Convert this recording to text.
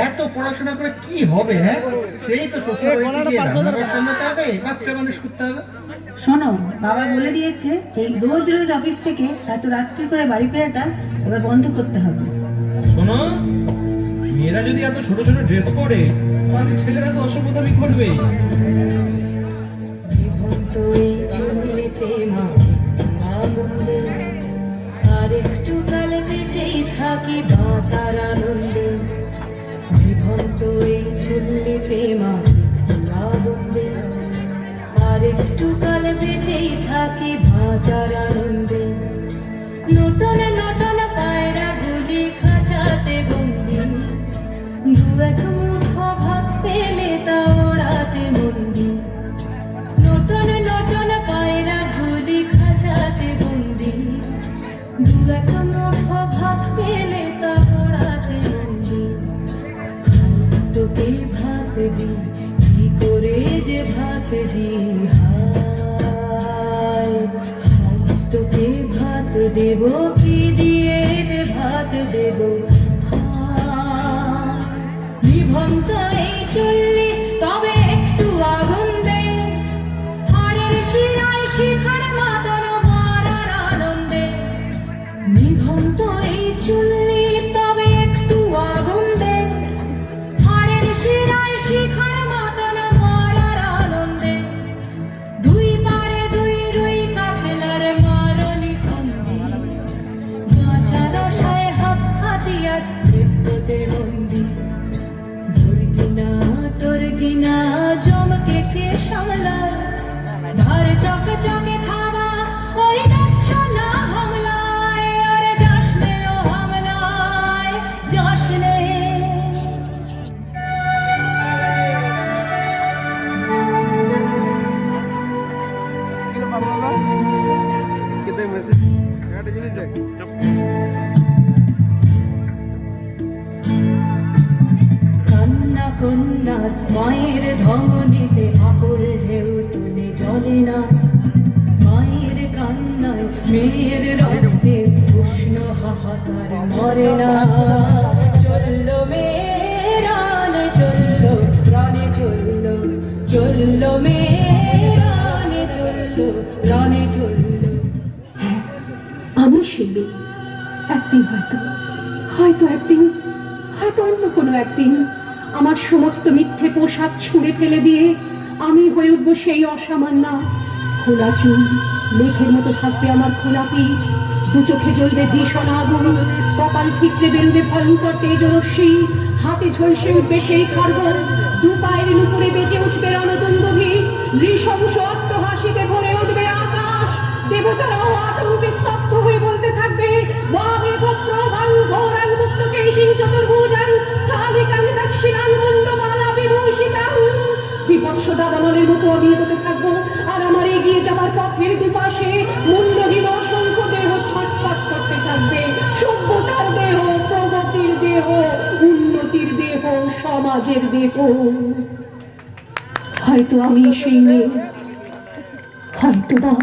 এত পড়াশোনা করে কি হবে? হ্যাঁ, সেই তো বাচ্চা মানুষ করতে হবে। শোনো, বাবা বলে দিয়েছে এই রোজ রোজ অফিস থেকে এত রাত্রি করে বাড়ি ফেরাটা এবার বন্ধ করতে হবে। শোনো, মেয়েরা যদি এত ছোট ছোট ড্রেস পরে তাহলে ছেলেরা তো অসভ্যতামি করবে। আর একটু কাল বেঁচেই থাকি বাঁচার আনন্দে, বিভক্ত এই চুল্লিতে মা আগুনে। আর একটু কাল বেঁচেই থাকি বাঁচার আনন্দে, নতুন নতুন পায়রা গুলি খাঁচাতে বন্দি, দু এক মুঠো ভাত পেলে তা ওড়াতে মন্দি। নতুন নতুন পায়রা গুলি খাঁচাতে বন্দি, দু এক মুঠো ভাত পেলে তা ওড়াতে মন্দি। তোকে ভাত দি, কি করে যে ভাত দি, হায় তোকে ভাত দেব, কি দিয়ে যে ভাত দেব। বিভক্ত এই চুল্লি তবে একটু আগুন দে, হাড়ের শিরায় শিখার মাতন মারার আনন্দে। বিভক্ত এই চুল্লি তবে একটু আগুন দে, হাড়ের শিরায় শিখার মাতন মারার আনন্দে। দুই পারে দুই রুই কাফেলার মারণি ফন্দি, বাঁচার আশায় হাত হাতিয়ার মৃত্যুতে বন্দি। তোর কিনা জমকে কে সামলায়, ধার চকে চকে খাওয়া ওই দেখছ না হামলায়। আরে যাস নে ও হামলায়, যাস নে। কান্না কন্যা মায়ের ধমনীতে আকুল ঢেউ তুলে জলে না, মায়ের কান্নায় মেয়ের রক্তের উষ্ণ হাহাকার মরে না। চলল মেয়েরান চলল, প্রাণে চলল, চলল মেয়েরানে চলল, প্রাণে চলল। আমি শিল্পী, একদিন হয়তো হয়তো একদিন হয়তো অন্য কোনো একদিন আমার সমস্ত মিথ্যে পোশাক ছুঁড়ে ফেলে দিয়ে আমি হয়ে উঠবো সেই অসামান্য। খোলা চুল, মেঘের মতো থাকবে আমার খোলা পিঠ, দু চোখে জ্বলবে ভীষণ আগুন, কপাল ঠিকরে বেরোবে ভয়ঙ্কর তেজরশ্মি, হাতে ঝলসে উঠবে সেই খড়গ, দু পায়ের নুপুরে বেজে উঠবে রণদুন্দুভি, নৃশংস অট্টহাসিতে ভরে উঠবে আকাশ। দেবতারাও আতঙ্কে স্তব্ধ হয়ে বলতে থাকবে, বামে ভদ্র বাঙ্ঘোরাং মুক্তকে সিং চতুর্ভুজাং কালিকাং দক্ষিণাং মুন্ডমালা বিভূষিতাং। বিপৎস দাবানলের মতো আমি এগোতে থাকবো, আর আমার এগিয়ে যাবার পথের দুপাশে মুন্ডহীন অসংখ্য দেহ ছটফট করতে থাকবে। সভ্যতার দেহ, প্রগতির দেহ, উন্নতির দেহ, সমাজের দেহ। হয়তো আমি সেই মেয়ে, হয়তোবা